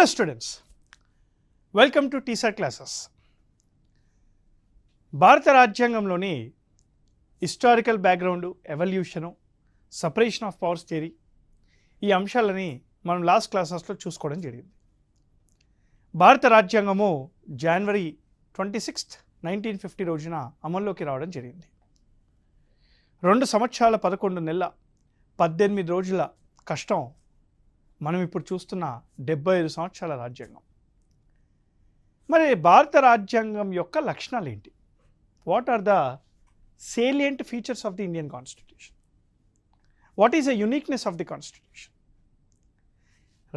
Hello students, welcome to TSAT classes. భారత రాజ్యాంగంలోని historical background, evolution, separation of powers theory ఈ అంశాలని మనం లాస్ట్ క్లాసెస్లో చూసుకోవడం జరిగింది. భారత రాజ్యాంగము జనవరి 26, 1950 రోజున అమల్లోకి రావడం జరిగింది. 2 సంవత్సరాల 11 నెలల 18 రోజుల కష్టం మనం ఇప్పుడు చూస్తున్న 75 సంవత్సరాల రాజ్యాంగం. మరి భారత రాజ్యాంగం యొక్క లక్షణాలు ఏంటి? What are the salient features of the Indian constitution? What is the uniqueness of the constitution?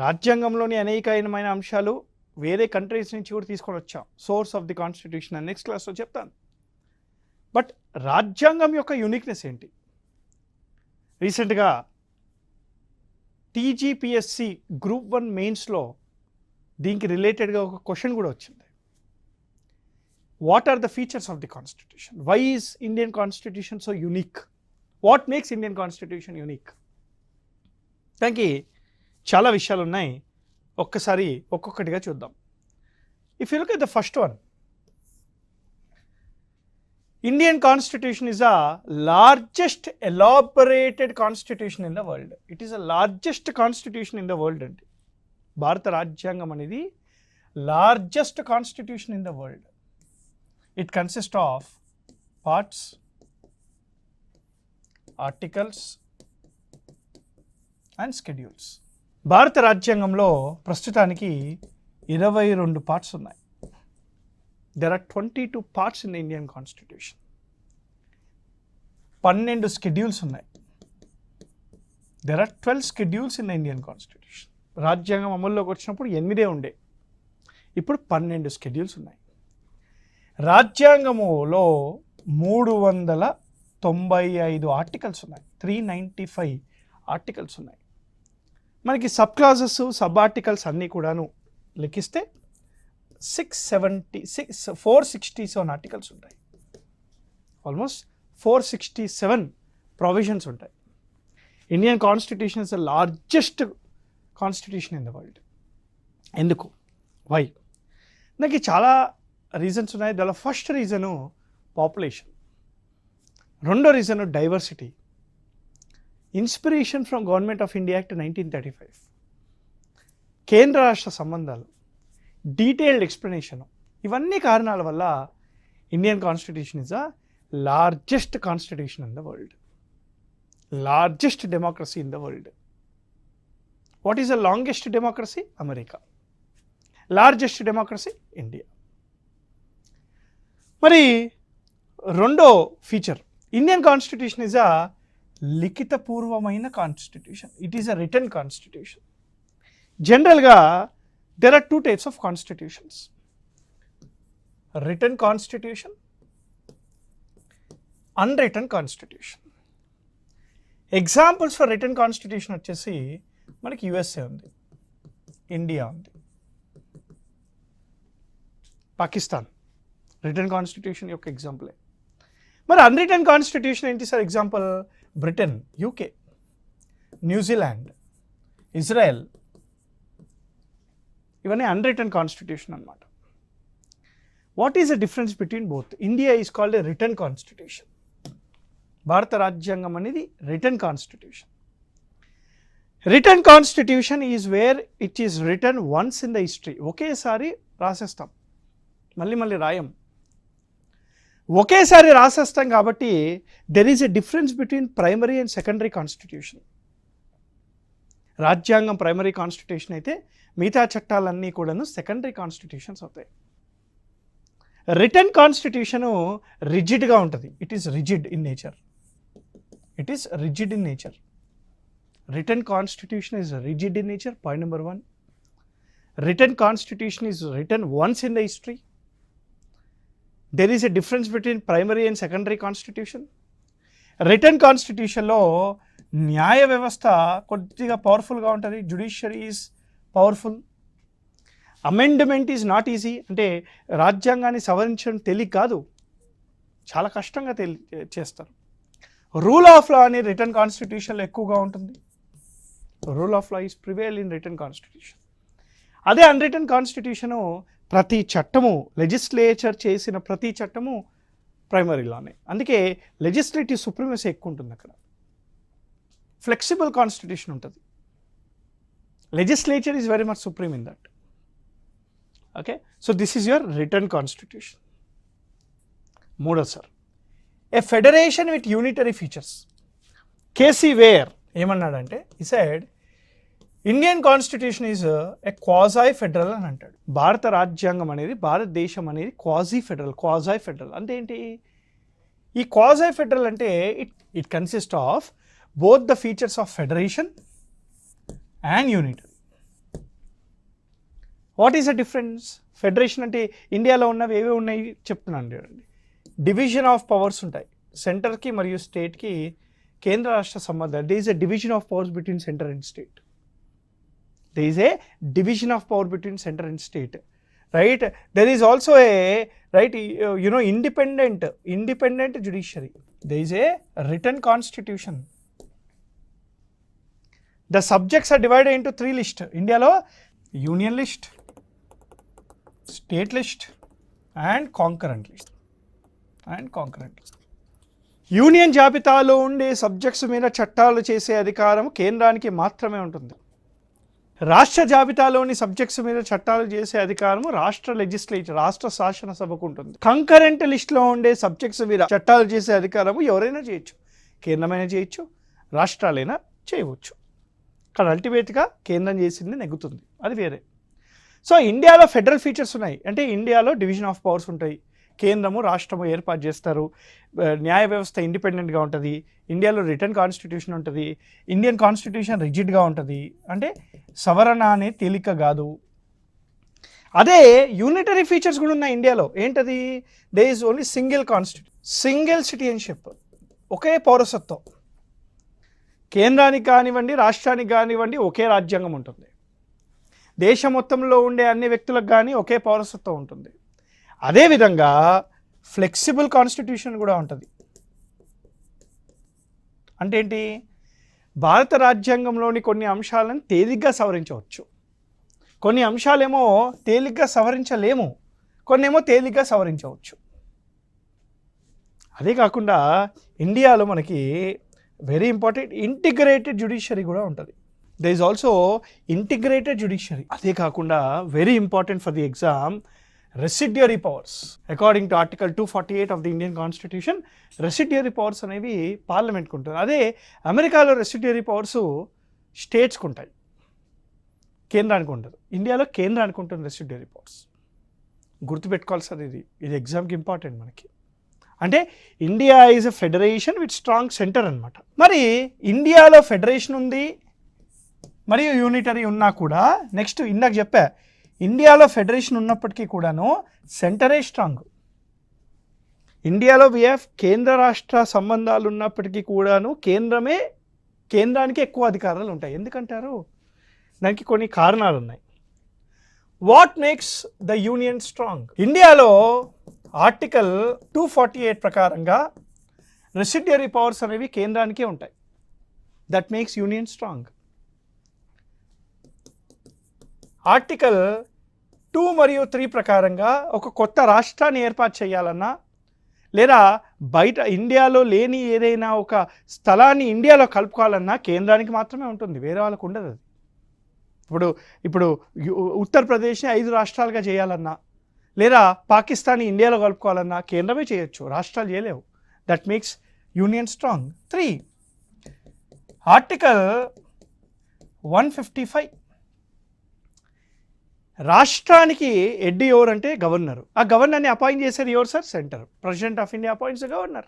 రాజ్యాంగంలోని అనేకమైన అంశాలు వేరే కంట్రీస్ నుంచి కూడా తీసుకొని వచ్చాం. సోర్స్ ఆఫ్ ది కాన్స్టిట్యూషన్ అని నెక్స్ట్ క్లాస్లో చెప్తాను. బట్ రాజ్యాంగం యొక్క యూనిక్నెస్ ఏంటి? రీసెంట్గా టీజీపీఎస్సి గ్రూప్ 1 మెయిన్స్లో దీనికి రిలేటెడ్గా ఒక క్వశ్చన్ కూడా వచ్చింది. What are the features of the constitution? Why is Indian constitution so unique? What makes Indian constitution unique? దానికి చాలా విషయాలు ఉన్నాయి. ఒక్కసారి ఒక్కొక్కటిగా చూద్దాం. If you look at the first one, Indian constitution is a largest elaborated constitution in the world. It is the largest constitution in the world. Bharata Rajyangam anedi largest constitution in the world. It consists of parts, articles and schedules. Bharata Rajyangamlo prastutaniki 22 parts ఉన్నాయి. There are 22 parts in the Indian Constitution. 12 schedules ఉన్నాయి. There are 12 schedules in the Indian Constitution. రాజ్యాంగం అమల్లోకి వచ్చినప్పుడు 8 ఉండే, ఇప్పుడు 12 schedules ఉన్నాయి. రాజ్యాంగములో 395 articles ఉన్నాయి. 395 articles ఉన్నాయి. మనకి సబ్ క్లాజెస్, సబ్ ఆర్టికల్స్ అన్నీ కూడాను లెక్కిస్తే 467 ఆర్టికల్స్ ఉంటాయి. ఆల్మోస్ట్ 467 ప్రొవిజన్స్ ఉంటాయి. Indian constitution is the largest constitution in the world. ఎందుకు? వై? నాకు చాలా రీజన్స్ ఉన్నాయి. దానిలో ఫస్ట్ రీజను పాపులేషన్, రెండో reason diversity, inspiration from government of India act 1935, కేంద్ర రాష్ట్ర సంబంధాలు, డీటెయిల్డ్ ఎక్స్ప్లెనేషన్. ఇవన్నీ కారణాల వల్ల Indian constitution is the largest constitution in the world, largest democracy in the world. What is the longest democracy? America. Largest democracy? India. మరి రెండో feature, Indian constitution is a లిఖితపూర్వమైన constitution. It is a written constitution. జనరల్గా there are 2 types of constitutions: written constitution, unwritten constitution. Examples for written constitution వచ్చేసి మనకి USA ఉంది, India ఉంది, Pakistan return constitution యొక్క ఎగ్జాంపులే. మరి అన్రిటర్న్ కాన్స్టిట్యూషన్ ఏంటి sir? Example Britain, UK, New Zealand, Israel. ఇవన్నీ unwritten constitution అనమాట. What is the difference between both? India is called a return constitution. భారత రాజ్యాంగం అనేది return constitution. Return constitution is where it is return once in the history. ఒకేసారి రాసేస్తాం, మళ్ళీ రాయం. ఒకేసారి రాసేస్తాం కాబట్టి there is a difference between primary and secondary constitution. రాజ్యాంగం primary constitution అయితే మిగతా చట్టాలన్నీ కూడాను సెకండరీ కాన్స్టిట్యూషన్స్ అవుతాయి. రిటర్న్ కాన్స్టిట్యూషను రిజిడ్గా ఉంటుంది. It is rigid in nature. It is rigid in nature. Written constitution is rigid in nature. Point number 1. Written constitution is written once in the history. There is a difference between primary and secondary constitution. Written కాన్స్టిట్యూషన్లో న్యాయ వ్యవస్థ కొద్దిగా పవర్ఫుల్గా ఉంటుంది. Judiciary is powerful. Amendment is not easy. అంటే రాజ్యాంగాన్ని సవరించడం తేలిక కాదు, చాలా కష్టంగా చేస్తారు. రూల్ ఆఫ్ లా అని రిటర్న్ కాన్స్టిట్యూషన్లో ఎక్కువగా ఉంటుంది. Rule of law is prevail in return constitution. అదే అన్రిటన్ కాన్స్టిట్యూషను ప్రతి చట్టము లెజిస్లేచర్ చేసిన ప్రతి చట్టము ప్రైమరీ లానే. అందుకే లెజిస్లేటివ్ సుప్రీమసీ ఎక్కువ ఉంటుంది అక్కడ. ఫ్లెక్సిబుల్ కాన్స్టిట్యూషన్ ఉంటుంది. Legislature is very much supreme in that. Okay, so this is your written constitution. మూడో sir, a federation with unitary features. KC Wheare ఏమన్నాడంటే, ఈ side Indian constitution is a quasi federal అని అంటాడు. భారత రాజ్యాంగం అనేది, భారతదేశం అనేది క్వాజీ ఫెడరల్ అంటే ఏంటి? ఈ క్వాజాయ్ ఫెడరల్ అంటే it consist of both the features of federation and unitary. What is the difference? Federation అంటే ఇండియాలో ఉన్నవి ఏవే ఉన్నాయి చెప్తున్నాను చూడండి. డివిజన్ ఆఫ్ పవర్స్ ఉంటాయి సెంటర్కి మరియు స్టేట్కి, కేంద్ర రాష్ట్ర సంబంధాలు. They is a division of powers between centre and state. There is a division of power between center and state, right? There is also a, right, independent judiciary. There is a written constitution. The subjects are divided into 3 lists. India lo union list, state list and concurrent list. Union జాబితాలో ఉండే subjects మీద చట్టాలు చేసే అధికారం కేంద్రానికి మాత్రమే ఉంటుంది. రాష్ట్ర జాబితాలోని సబ్జెక్ట్స్ మీద చట్టాలు చేసే అధికారము రాష్ట్ర లెజిస్లేచర్, రాష్ట్ర శాసనసభకు ఉంటుంది. కంకరెంట్ లిస్ట్లో ఉండే సబ్జెక్ట్స్ మీద చట్టాలు చేసే అధికారము ఎవరైనా చేయొచ్చు. కేంద్రమైనా చేయొచ్చు, రాష్ట్రాలైనా చేయవచ్చు. కానీ అల్టిమేట్గా కేంద్రం చేసింది నెగ్గుతుంది, అది వేరే. సో ఇండియాలో ఫెడరల్ ఫీచర్స్ ఉన్నాయి. అంటే ఇండియాలో డివిజన్ ఆఫ్ పవర్స్ ఉంటాయి. కేంద్రము రాష్ట్రము ఏర్పాటు చేస్తారు. న్యాయ వ్యవస్థ ఇండిపెండెంట్గా ఉంటుంది. ఇండియాలో రిటర్న్ కాన్స్టిట్యూషన్ ఉంటుంది. ఇండియన్ కాన్స్టిట్యూషన్ రిజిడ్గా ఉంటుంది. అంటే సవరణ అనే తేలిక కాదు. అదే యూనిటరీ ఫీచర్స్ కూడా ఉన్నాయి ఇండియాలో. ఏంటది? They is only single citizenship, ఒకే పౌరసత్వం. కేంద్రానికి కానివ్వండి, రాష్ట్రానికి కానివ్వండి ఒకే రాజ్యాంగం ఉంటుంది. దేశం మొత్తంలో ఉండే అన్ని వ్యక్తులకు కానీ ఒకే పౌరసత్వం ఉంటుంది. అదేవిధంగా ఫ్లెక్సిబుల్ కాన్స్టిట్యూషన్ కూడా ఉంటుంది. అంటే ఏంటి? భారత రాజ్యాంగంలోని కొన్ని అంశాలను తేలిగ్గా సవరించవచ్చు, కొన్ని అంశాలేమో తేలిగ్గా సవరించలేము, కొన్ని ఏమో తేలిగ్గా సవరించవచ్చు. అదే కాకుండా ఇండియాలో మనకి వెరీ ఇంపార్టెంట్ ఇంటిగ్రేటెడ్ జ్యుడిషియరీ కూడా ఉంటుంది. They is also integrated judiciary. అదే కాకుండా very important for the exam, residuary powers. According to article 248 of the Indian constitution, residuary powers అనేవి పార్లమెంట్కి ఉంటుంది. అదే అమెరికాలో రెసిడ్యూరీ పవర్స్ స్టేట్స్కి ఉంటాయి, కేంద్రానికి ఉండదు. ఇండియాలో కేంద్రానికి ఉంటుంది రెసిడ్యూరీ పవర్స్. గుర్తుపెట్టుకోవాలి సార్, ఇది ఎగ్జామ్కి ఇంపార్టెంట్ మనకి. అంటే India is a federation with strong centre అనమాట. మరి ఇండియాలో ఫెడరేషన్ ఉంది మరియు యూనిటరీ ఉన్నా కూడా, నెక్స్ట్ ఇందాక చెప్పా, ఇండియాలో ఫెడరేషన్ ఉన్నప్పటికీ కూడాను సెంటరే స్ట్రాంగ్. ఇండియాలో కేంద్ర రాష్ట్ర సంబంధాలు ఉన్నప్పటికీ కూడాను కేంద్రానికి ఎక్కువ అధికారాలు ఉంటాయి. ఎందుకంటారు? దానికి కొన్ని కారణాలు ఉన్నాయి. What makes the union strong? ఇండియాలో ఆర్టికల్ 248 ప్రకారంగా రెసిడ్యూరీ పవర్స్ అనేవి కేంద్రానికే ఉంటాయి. That makes union strong. Article 2 మరియు 3 ప్రకారంగా ఒక కొత్త రాష్ట్రాన్ని ఏర్పాటు చేయాలన్నా, లేదా బయట ఇండియాలో లేని ఏదైనా ఒక స్థలాన్ని ఇండియాలో కలుపుకోవాలన్నా కేంద్రానికి మాత్రమే ఉంటుంది, వేరే వాళ్ళకు ఉండదు. అది ఇప్పుడు ఉత్తరప్రదేశ్ని 5 రాష్ట్రాలుగా చేయాలన్నా, లేదా పాకిస్తాన్ ఇండియాలో కలుపుకోవాలన్నా కేంద్రమే చేయొచ్చు, రాష్ట్రాలు చేయలేవు. That makes union strong. 3 article 155 రాష్ట్రానికి హెడ్ ఎవరు అంటే గవర్నరు. ఆ గవర్నర్ని అపాయింట్ చేసేది ఎవరు sir? Centre. President of India appoints governor.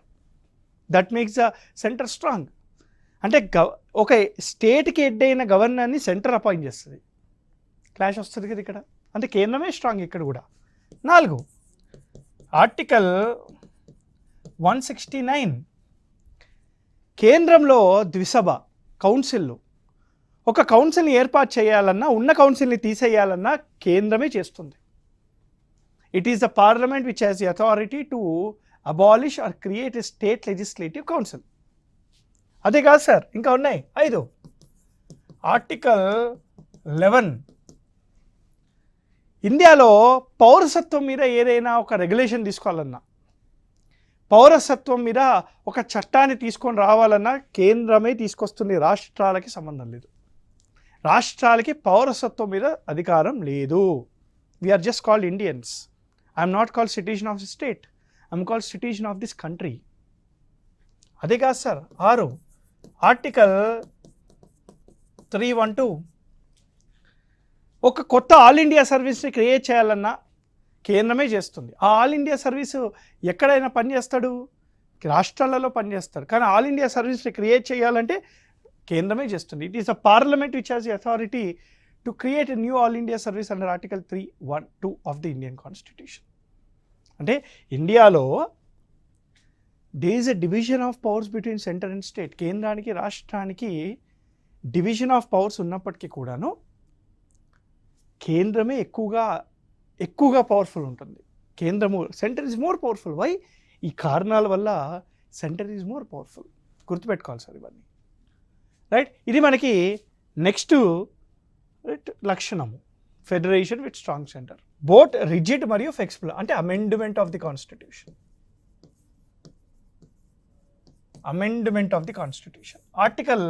That makes the centre strong. అంటే ఒక స్టేట్కి హెడ్ అయిన గవర్నర్ని సెంటర్ అపాయింట్ చేస్తుంది. క్లాష్ వస్తుంది కదా ఇక్కడ. అంటే కేంద్రమే స్ట్రాంగ్ ఇక్కడ కూడా. 4 ఆర్టికల్ 169 కేంద్రంలో ద్విసభ, కౌన్సిల్. ఒక కౌన్సిల్ని ఏర్పాటు చేయాలన్నా, ఉన్న కౌన్సిల్ని తీసేయాలన్నా కేంద్రమే చేస్తుంది. It is the parliament which has the authority to abolish are create a state legislative council. అదే కాదు సార్, ఇంకా ఉన్నాయి 5 ఆర్టికల్ 11 ఇండియాలో పౌరసత్వం మీద ఏదైనా ఒక రెగ్యులేషన్ తీసుకోవాలన్నా, పౌరసత్వం మీద ఒక చట్టాన్ని తీసుకొని రావాలన్నా కేంద్రమే తీసుకొస్తుంది, రాష్ట్రాలకి సంబంధం లేదు. రాష్ట్రాలకి పౌరసత్వం మీద అధికారం లేదు. We are just called Indians. I'm not called citizen of the state, I'm called citizen of this country. అదే కాదు సార్. ఆర్టికల్ 312 ఒక కొత్త ఆల్ ఇండియా సర్వీస్ని క్రియేట్ చేయాలన్నా కేంద్రమే చేస్తుంది. ఆ ఆల్ ఇండియా సర్వీసు ఎక్కడైనా పనిచేస్తాడు, రాష్ట్రాలలో పనిచేస్తాడు. కానీ ఆల్ ఇండియా సర్వీస్ని క్రియేట్ చేయాలంటే కేంద్రమే చేస్తుంది. It is a parliament which has the authority to create a new all India service under article 312 of the Indian constitution. అంటే ఇండియాలో they is a division of powers between centre and state. కేంద్రానికి రాష్ట్రానికి division of powers ఉన్నప్పటికీ కూడాను కేంద్రమే ఎక్కువగా powerful ఉంటుంది. Centre is more powerful. Why? ఈ కారణాల వల్ల సెంటర్ ఈజ్ మోర్ పవర్ఫుల్. గుర్తుపెట్టుకోవాలి సార్ ఇవన్నీ. రైట్, ఇది మనకి నెక్స్ట్ లక్షణము, federation with strong centre. Both rigid మరియు ఫ్లెక్సిబుల్ అంటే amendment of the constitution. Article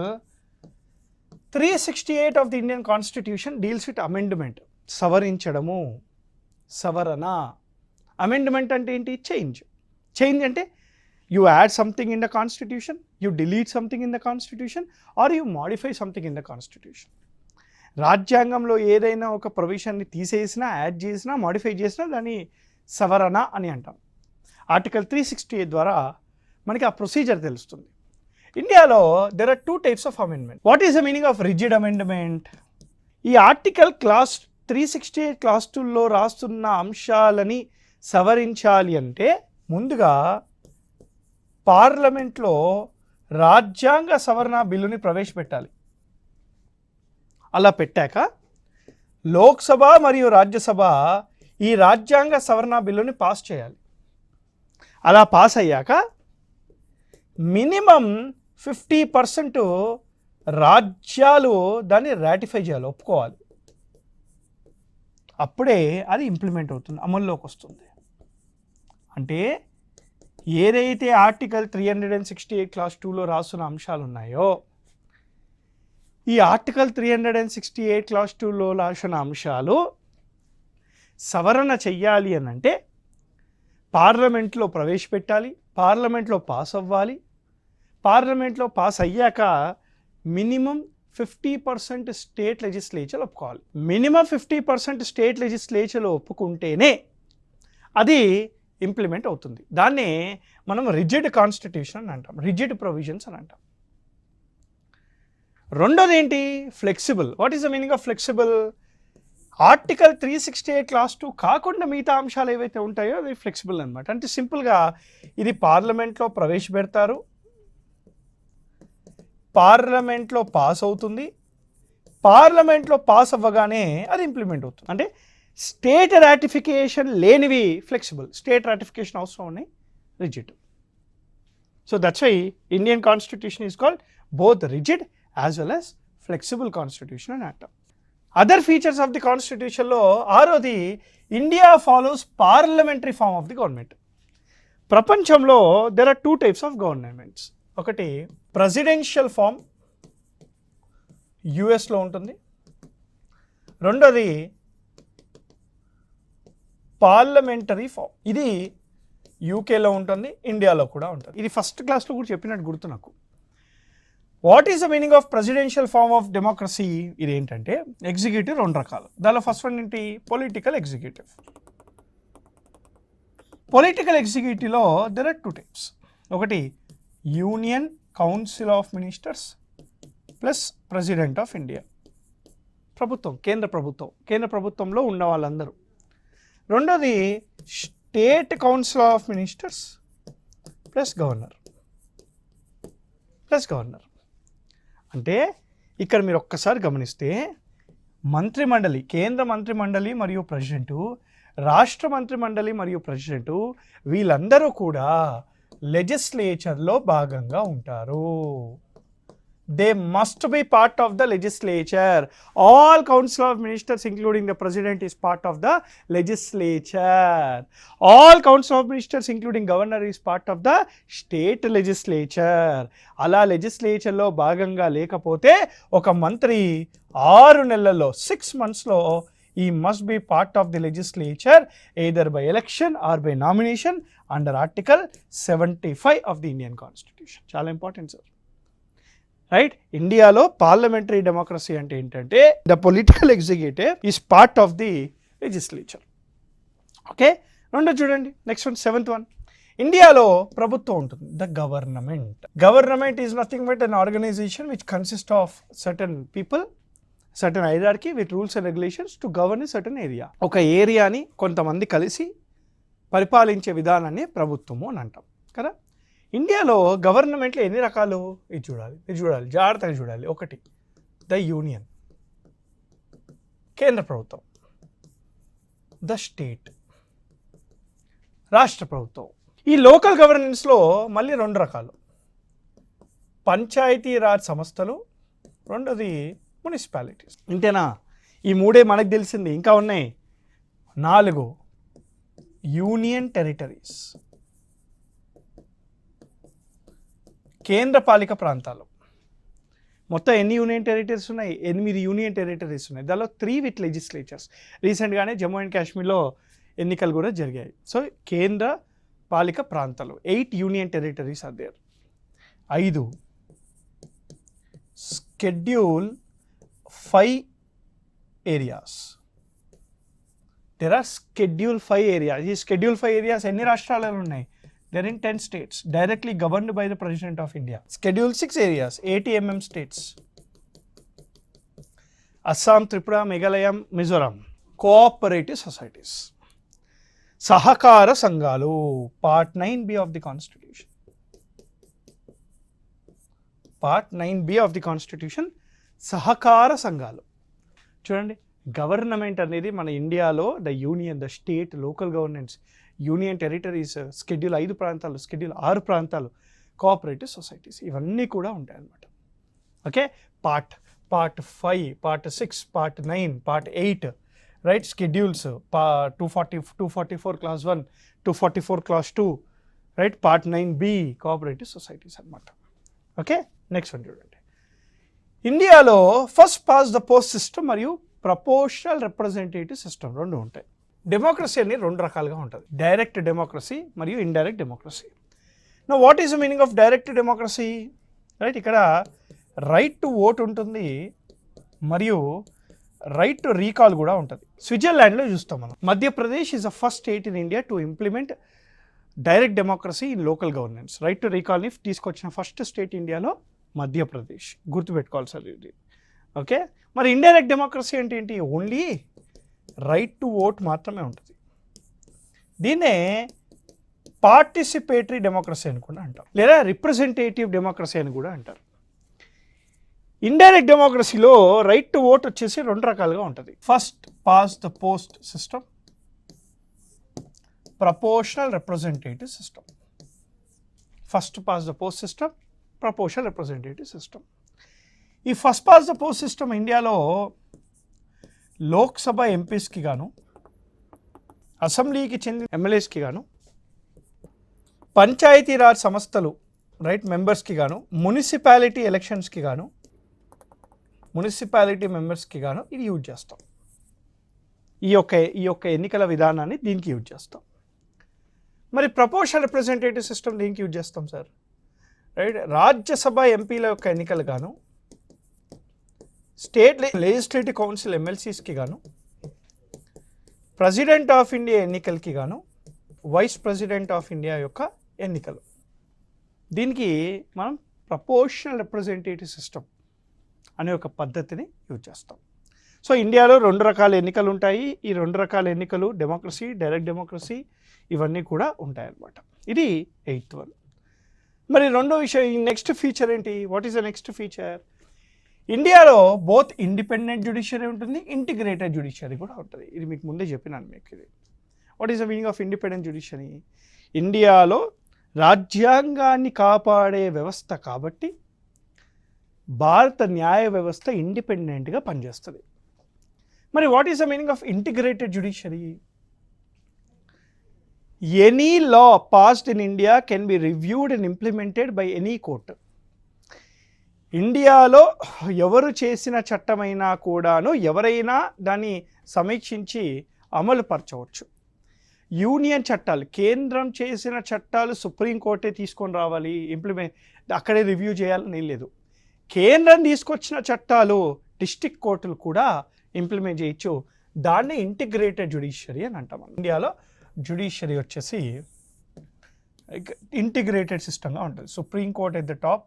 368 of the Indian constitution deals with amendment. సవరించడము, సవరణ. అమెండ్మెంట్ అంటే ఏంటి? చేంజ్ అంటే you add something in the constitution, you delete something in the constitution, or you modify something in the constitution. రాజ్యాంగంలో ఏదైనా ఒక ప్రొవిజన్ని తీసేసినా, add చేసినా, modify చేసినా దాన్ని సవరణ అని అంటాం. ఆర్టికల్ 368 ద్వారా మనకి ఆ ప్రొసీజర్ తెలుస్తుంది. ఇండియాలో there are 2 types of amendment. What is the meaning of rigid amendment? ఈ ఆర్టికల్ క్లాస్ 368 క్లాస్ 2లో రాస్తున్న అంశాలని సవరించాలి అంటే ముందుగా పార్లమెంట్లో రాజ్యాంగ సవరణ బిల్లుని ప్రవేశపెట్టాలి. అలా పెట్టాక లోక్సభ మరియు రాజ్యసభ ఈ రాజ్యాంగ సవరణ బిల్లుని పాస్ చేయాలి. అలా పాస్ అయ్యాక మినిమం 50% రాజ్యాలు దాన్ని రాటిఫై చేయాలి, ఒప్పుకోవాలి. అప్పుడే అది ఇంప్లిమెంట్ అవుతుంది, అమల్లోకి వస్తుంది. అంటే ఏదైతే ఆర్టికల్ 368 క్లాస్ 2లో రాస్తున్న అంశాలు ఉన్నాయో, ఈ ఆర్టికల్ 368 క్లాస్ 2లో రాసిన అంశాలు సవరణ చెయ్యాలి అని అంటే పార్లమెంట్లో ప్రవేశపెట్టాలి, పార్లమెంట్లో పాస్ అవ్వాలి. పార్లమెంట్లో పాస్ అయ్యాక మినిమం 50% స్టేట్ లెజిస్లేచర్ ఒప్పుకోవాలి. మినిమం 50% స్టేట్ లెజిస్లేచర్ ఒప్పుకుంటేనే అది ఇంప్లిమెంట్ అవుతుంది. దాన్నే మనం రిజిడ్ కాన్స్టిట్యూషన్ అని అంటాం, రిజిడ్ ప్రొవిజన్స్ అని అంటాం. రెండోది ఏంటి? Flexible. What is the meaning of flexible? Article 368 class 2 కాకుండా మిగతా అంశాలు ఏవైతే ఉంటాయో అవి ఫ్లెక్సిబుల్ అనమాట. అంటే సింపుల్గా ఇది పార్లమెంట్లో ప్రవేశపెడతారు, పార్లమెంట్లో పాస్ అవుతుంది, పార్లమెంట్లో పాస్ అవ్వగానే అది ఇంప్లిమెంట్ అవుతుంది. అంటే స్టేట్ రాటిఫికేషన్ లేనివి ఫ్లెక్సిబుల్, స్టేట్ రాటిఫికేషన్ అవసరం ఉన్నాయి రిజిడ్. So that's why Indian constitution is called both rigid as well as flexible constitution అని అంటాం. అదర్ ఫీచర్స్ ఆఫ్ ది కాన్స్టిట్యూషన్లో ఆరోది India follows parliamentary form of the government. ప్రపంచంలో there are 2 types of governments. ఒకటి presidential form, యుఎస్లో ఉంటుంది. రెండోది parliamentary form, ఇది యూకేలో ఉంటుంది, ఇండియాలో కూడా ఉంటుంది. ఇది ఫస్ట్ క్లాస్లో కూడా చెప్పినట్టు గుర్తు నాకు. What is the meaning of presidential form of democracy? ఇది ఏంటంటే ఎగ్జిక్యూటివ్ 2 రకాలు. దానిలో ఫస్ట్ వన్ ఏంటి? Political executive. పొలిటికల్ ఎగ్జిక్యూటివ్లో దెర్ ఆర్ 2 types. ఒకటి union council of ministers plus president of India. ప్రభుత్వం, కేంద్ర ప్రభుత్వంలో ఉన్న వాళ్ళందరూ. రెండోది state council of ministers plus governor. అంటే ఇక్కడ మీరు ఒక్కసారి గమనిస్తే మంత్రిమండలి, కేంద్ర మంత్రిమండలి మరియు ప్రెసిడెంటు, రాష్ట్ర మంత్రిమండలి మరియు ప్రెసిడెంటు వీళ్ళందరూ కూడా లెజిస్లేచర్లో భాగంగా ఉంటారు. they must be part of the legislature. All council of ministers including the president is part of the legislature. All council of ministers including governor is part of the state legislature. అలా లెజిస్లేచర్లో భాగంగా లేకపోతే ఒక మంత్రి 6 నెలల్లో 6 monthsలో he must be part of the legislature either by election or by nomination under article 75 of the Indian constitution. చాలా important sir. Right, ఇండియాలో parliamentary democracy అంటే ఏంటంటే the political executive is part of the legislature. Okay, రెండో చూడండి, next one, 7th one. ఇండియాలో ప్రభుత్వం ఉంటుంది, the government. Government is nothing but an organization which consist of certain people, certain hierarchy with rules and regulations to govern a certain area. ఒక ఏరియాని కొంతమంది కలిసి పరిపాలించే విధానాన్ని ప్రభుత్వము అని అంటాం కదా. ఇండియాలో గవర్నమెంట్లో ఎన్ని రకాలు ఇది చూడాలి జాగ్రత్తగా చూడాలి. ఒకటి, ద యూనియన్, కేంద్ర ప్రభుత్వం. ద స్టేట్, రాష్ట్ర ప్రభుత్వం. ఈ లోకల్ గవర్నెన్స్లో మళ్ళీ 2 రకాలు, పంచాయతీ రాజ్ సంస్థలు, రెండోది మున్సిపాలిటీస్. ఇంతేనా? ఈ 3 మనకు తెలిసింది, ఇంకా ఉన్నాయి 4 యూనియన్ టెరిటరీస్, కేంద్ర పాలిక ప్రాంతాలు. మొత్తం ఎన్ని యూనియన్ టెరిటరీస్ ఉన్నాయి? 8 యూనియన్ టెరిటరీస్ ఉన్నాయి. దానిలో 3 విత్ లెజిస్లేచర్స్. రీసెంట్గానే జమ్మూ అండ్ కాశ్మీర్లో ఎన్నికలు కూడా జరిగాయి. సో కేంద్ర పాలిక ప్రాంతాలు 8 union territories are there. 5 schedule 5 areas. There are schedule 5 areas. ఈ షెడ్యూల్ 5 ఏరియాస్ ఎన్ని రాష్ట్రాలలో ఉన్నాయి? They're in 10 states directly governed by the President of India. Schedule 6 areas, 80 states. Assam, Tripura, Meghalaya, Mizoram. Cooperative societies. Sahakara Sangalu, Part 9B of the Constitution. Part 9B of the Constitution, Sahakara Sangalu. చూడండి, government అనేది మన ఇండియాలో the union, the state, local governance, union territories, schedule 5 ప్రాంతాలు, schedule 6 ప్రాంతాలు, cooperative societies, ఇవన్నీ కూడా ఉంటాయి అన్నమాట. Okay, part 5, part 6, part 9, part 8, right, schedules 244 class 1, 244 class 2, right, part 9B cooperative societies అన్నమాట. ఓకే, నెక్స్ట్ వన్ చూడండి. ఇండియాలో first past the post system మరియు ప్రపోర్షనల్ రిప్రజెంటేటివ్ సిస్టమ్ 2 ఉంటాయి. డెమోక్రసీ అనేది 2 రకాలుగా ఉంటుంది, డైరెక్ట్ డెమోక్రసీ మరియు indirect democracy. Know what is the meaning of direct democracy? Right, ఇక్కడ రైట్ టు ఓట్ ఉంటుంది మరియు రైట్ టు రీకాల్ కూడా ఉంటుంది. స్విట్జర్లాండ్లో చూస్తాం మనం. Madhya Pradesh is the first state in India to implement direct democracy in local governance. Right to రీకాల్ని తీసుకొచ్చిన ఫస్ట్ స్టేట్ ఇండియాలో మధ్యప్రదేశ్. గుర్తుపెట్టుకోవాలి సార్ ఇది. ఓకే, మరి ఇండైరెక్ట్ డెమోక్రసీ అంటే ఏంటి? ఓన్లీ రైట్ టు ఓట్ మాత్రమే ఉంటుంది. దీన్నే పార్టిసిపేటరీ డెమోక్రసీ అని కూడా అంటారు, లేదా రిప్రజెంటేటివ్ డెమోక్రసీ అని కూడా అంటారు. ఇండైరెక్ట్ డెమోక్రసీలో రైట్ టు ఓట్ వచ్చేసి 2 రకాలుగా ఉంటుంది. First past the post system, proportional representative system. First past the post system, proportional representative system. ఈ first past the post system ఇండియాలో లోక్సభ ఎంపీస్కి గాను, అసెంబ్లీకి చెందిన ఎమ్మెల్యేస్కి గాను, పంచాయతీరాజ్ సంస్థలు రైట్ మెంబర్స్కి గాను, మున్సిపాలిటీ ఎలక్షన్స్కి గాను, మున్సిపాలిటీ మెంబర్స్కి గాను ఇది యూజ్ చేస్తాం. ఈ యొక్క ఎన్నికల విధానాన్ని దీనికి యూజ్ చేస్తాం. మరి ప్రపోర్షనల్ రిప్రజెంటేటివ్ సిస్టమ్ దీనికి యూజ్ చేస్తాం సార్. రైట్, రాజ్యసభ ఎంపీల యొక్క ఎన్నికలు గాను, స్టేట్ లెజిస్లేటివ్ కౌన్సిల్ ఎమ్మెల్సీస్కి గాను, ప్రెసిడెంట్ ఆఫ్ ఇండియా ఎన్నికలకి గాను, వైస్ ప్రెసిడెంట్ ఆఫ్ ఇండియా యొక్క ఎన్నికలు, దీనికి మనం ప్రపోర్షనల్ రిప్రజెంటేటివ్ సిస్టమ్ అనే ఒక పద్ధతిని యూజ్ చేస్తాం. సో ఇండియాలో 2 రకాల ఎన్నికలు ఉంటాయి. ఈ 2 రకాల ఎన్నికలు డెమోక్రసీ, డైరెక్ట్ డెమోక్రసీ, ఇవన్నీ కూడా ఉంటాయి అన్నమాట. ఇది 8th one. మరి రెండో విషయం, నెక్స్ట్ ఫీచర్ ఏంటి? What is the next feature? ఇండియాలో బోత్ ఇండిపెండెంట్ జ్యుడిషియరీ ఉంటుంది, ఇంటిగ్రేటెడ్ జ్యుడిషియరీ కూడా ఉంటుంది. ఇది మీకు ముందే చెప్పినాను మీకు ఇది. What is the meaning of independent judiciary? ఇండియాలో రాజ్యాంగాన్ని కాపాడే వ్యవస్థ కాబట్టి భారత న్యాయ వ్యవస్థ ఇండిపెండెంట్గా పనిచేస్తుంది. మరి what is the meaning of integrated judiciary? Any law passed in India can be reviewed and implemented by any court. ఇండియాలో ఎవరు చేసిన చట్టమైనా కూడాను ఎవరైనా దాన్ని సమీక్షించి అమలు పరచవచ్చు. యూనియన్ చట్టాలు, కేంద్రం చేసిన చట్టాలు సుప్రీంకోర్టే తీసుకొని రావాలి, అక్కడే రివ్యూ చేయాలని లేదు. కేంద్రం తీసుకొచ్చిన చట్టాలు డిస్ట్రిక్ట్ కోర్టులు కూడా ఇంప్లిమెంట్ చేయొచ్చు. దాన్ని ఇంటిగ్రేటెడ్ జ్యుడిషియరీ అని అంటాం. ఇండియాలో జ్యుడిషియరీ వచ్చేసి ఇంటిగ్రేటెడ్ సిస్టమ్గా ఉంటుంది. Supreme court at the top,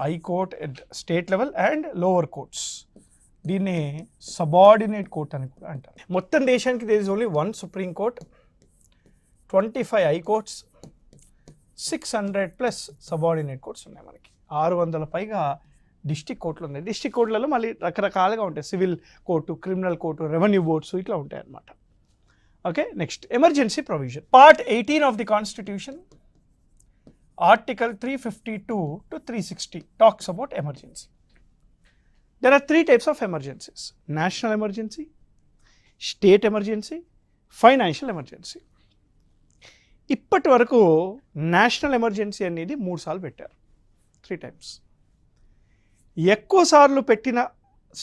high court at state level and lower courts. దీన్ని సబార్డినేట్ కోర్ట్ అని కూడా అంటారు. మొత్తం దేశానికి there is only 1 supreme court, 25 high courts, 600+ subordinate courts ఉన్నాయి. మనకి 600 పైగా డిస్ట్రిక్ట్ కోర్టులు ఉన్నాయి. డిస్ట్రిక్ట్ కోర్టులలో మళ్ళీ రకరకాలుగా ఉంటాయి. Civil court, criminal court, revenue boards ఇట్లా ఉంటాయి అన్నమాట. Okay, next emergency provision. Part 18 of the constitution, article 352 to 360 talks about emergency. There are 3 types of emergencies: national emergency, state emergency, financial emergency. ఇప్పటి వరకు national emergency అనేది 3 సార్లు పెట్టారు, 3 times. ఎక్కువ సార్లు పెట్టిన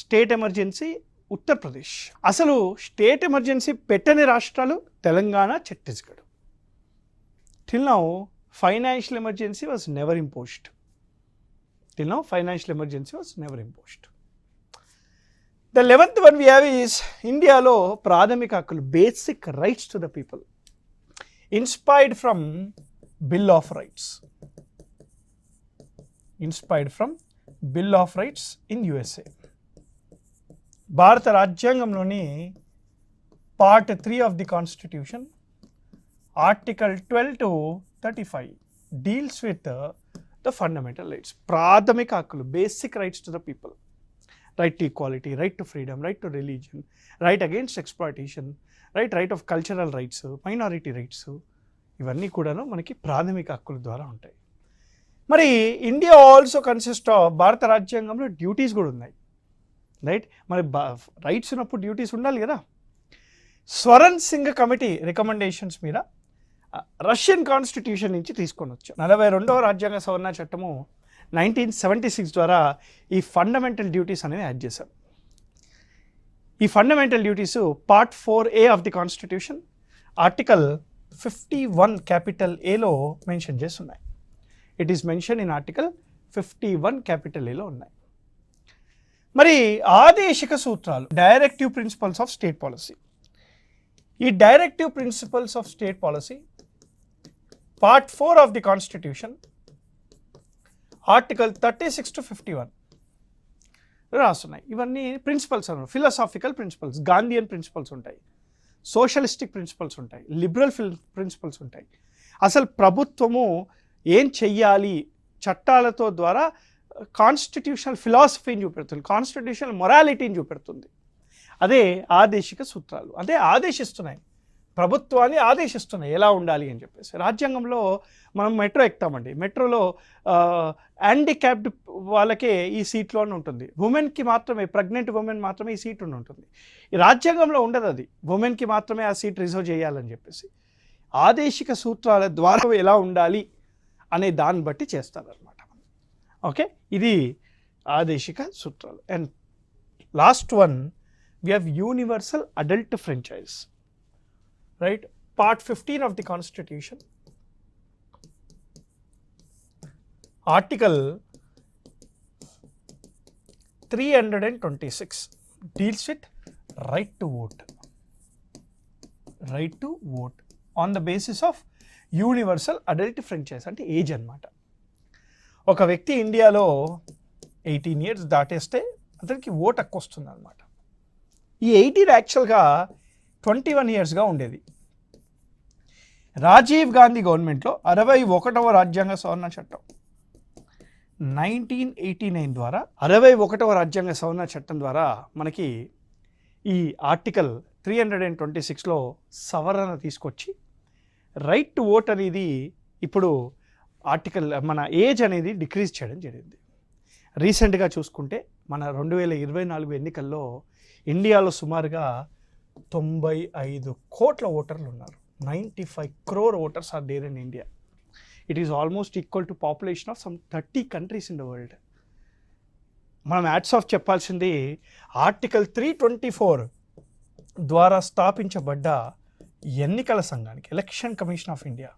స్టేట్ ఎమర్జెన్సీ ఉత్తరప్రదేశ్. అసలు స్టేట్ ఎమర్జెన్సీ పెట్టని రాష్ట్రాలు Telangana, Chhattisgarh. Till now financial emergency was never imposed. The 11th one we have is ఇండియాలో ప్రాథమిక హక్కులు, basic rights to the people, inspired from Bill of Rights in USA. భారత రాజ్యాంగంలోని part 3 of the constitution, article 12 to 35 deals with the fundamental rights, ప్రాథమిక హక్కులు, basic rights to the people. Right to equality, right to freedom, right to religion, right against exploitation, right of cultural rights, minority rights, ఇవన్నీ కూడాను మనకి ప్రాథమిక హక్కుల ద్వారా ఉంటాయి. మరి ఇండియా ఆల్సో కన్సిస్ట్ ఆఫ్, భారత రాజ్యాంగంలో డ్యూటీస్ కూడా ఉన్నాయి. రైట్, మరి రైట్స్ ఉన్నప్పుడు డ్యూటీస్ ఉండాలి కదా. స్వరణ్ సింగ్ కమిటీ రికమెండేషన్స్ మీద రష్యన్ కాన్స్టిట్యూషన్ నుంచి తీసుకొని వచ్చాం. 42వ రాజ్యాంగ సవరణ చట్టము 1976 ద్వారా ఈ ఫండమెంటల్ డ్యూటీస్ అనేది యాడ్ చేశారు. ఈ fundamental duties part 4A of the constitution, article 51 capital ఏలో మెన్షన్ చేసి ఉన్నాయి. It is mention in article 51 capital ఏలో ఉన్నాయి. మరి ఆదేశిక సూత్రాలు, directive principles of state policy. ఈ directive principles of state policy part 4 of the constitution, article 36 to 51 రాస్తున్నాయి. ఇవన్నీ ప్రిన్సిపల్స్ అన్నారు, ఫిలాసాఫికల్ ప్రిన్సిపల్స్. గాంధీయన్ ప్రిన్సిపల్స్ ఉంటాయి, సోషలిస్టిక్ ప్రిన్సిపల్స్ ఉంటాయి, లిబరల్ ప్రిన్సిపల్స్ ఉంటాయి. అసలు ప్రభుత్వము ఏం చెయ్యాలి చట్టాలతో ద్వారా కాన్స్టిట్యూషనల్ ఫిలాసఫీని చూపెడుతుంది, కాన్స్టిట్యూషనల్ మొరాలిటీని చూపెడుతుంది. అదే ఆదేశిక సూత్రాలు. అదే ఆదేశిస్తున్నాయి, ప్రభుత్వాన్ని ఆదేశిస్తున్నాయి ఎలా ఉండాలి అని చెప్పేసి. రాజ్యాంగంలో మనం మెట్రో ఎక్కుతామండి, మెట్రోలో హ్యాండిక్యాప్డ్ వాళ్ళకే ఈ సీట్లోనే ఉంటుంది, ఉమెన్కి మాత్రమే, ప్రెగ్నెంట్ ఉమెన్ మాత్రమే ఈ సీట్ ఉంటుంది. ఈ రాజ్యాంగంలో ఉండదు అది, ఉమెన్కి మాత్రమే ఆ సీట్ రిజర్వ్ చేయాలని చెప్పేసి. ఆదేశిక సూత్రాల ద్వారా ఎలా ఉండాలి అనే దాన్ని బట్టి చేస్తారనమాట. ఓకే, ఇది ఆదేశిక సూత్రాలు. And last one we have universal adult franchise, right? Part 15 of the Constitution, Article 326 deals with right to vote on the basis of universal adult franchise. అంటే ఏజ్ అన్నమాట. ఒక వ్యక్తి ఇండియాలో 18 years దాటేస్తే అతనికి ఓట్ హక్కు వస్తుంది అనమాట. ఈ 18 యాక్చువల్గా 21 yearsగా ఉండేది. రాజీవ్ గాంధీ గవర్నమెంట్లో 61వ రాజ్యాంగ సవరణ చట్టం 1989 ద్వారా 61వ రాజ్యాంగ సవరణ చట్టం ద్వారా మనకి ఈ ఆర్టికల్ 326లో సవరణ తీసుకొచ్చి రైట్ టు ఓట్ అనేది ఇప్పుడు ఆర్టికల్ మన ఏజ్ అనేది డిక్రీజ్ చేయడం జరిగింది. రీసెంట్గా చూసుకుంటే మన 2024 ఎన్నికల్లో ఇండియాలో సుమారుగా 95 కోట్ల ఓటర్లు ఉన్నారు. 95 crore voters are there in India. It is almost equal to population of some 30 countries in the world. మనం యాడ్స్ ఆఫ్ చెప్పాల్సింది ఆర్టికల్ 324 ద్వారా స్థాపించబడ్డ ఎన్నికల సంఘానికి, election commission of India.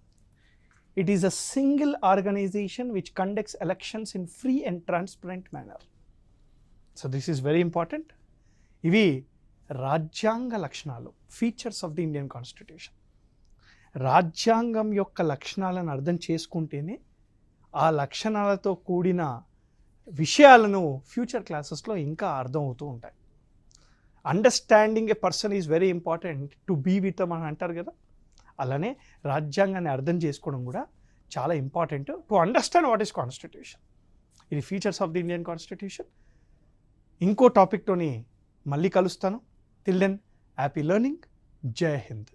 It is a single organization which conducts elections in free and transparent manner. So this is very important. ఇవి రాజ్యాంగ లక్షణాలు, features of the Indian constitution. రాజ్యాంగం యొక్క లక్షణాలను అర్థం చేసుకుంటేనే ఆ లక్షణాలతో కూడిన విషయాలను ఫ్యూచర్ క్లాసెస్లో ఇంకా అర్థం అవుతూ ఉంటాయి. Understanding a person is very important to be with అని అంటారు కదా, అలానే రాజ్యాంగాన్ని అర్థం చేసుకోవడం కూడా చాలా important to understand what is constitution. ఇది features of the Indian constitution. ఇంకో టాపిక్తోని మళ్ళీ కలుస్తాను. Till then happy learning. Jai Hind.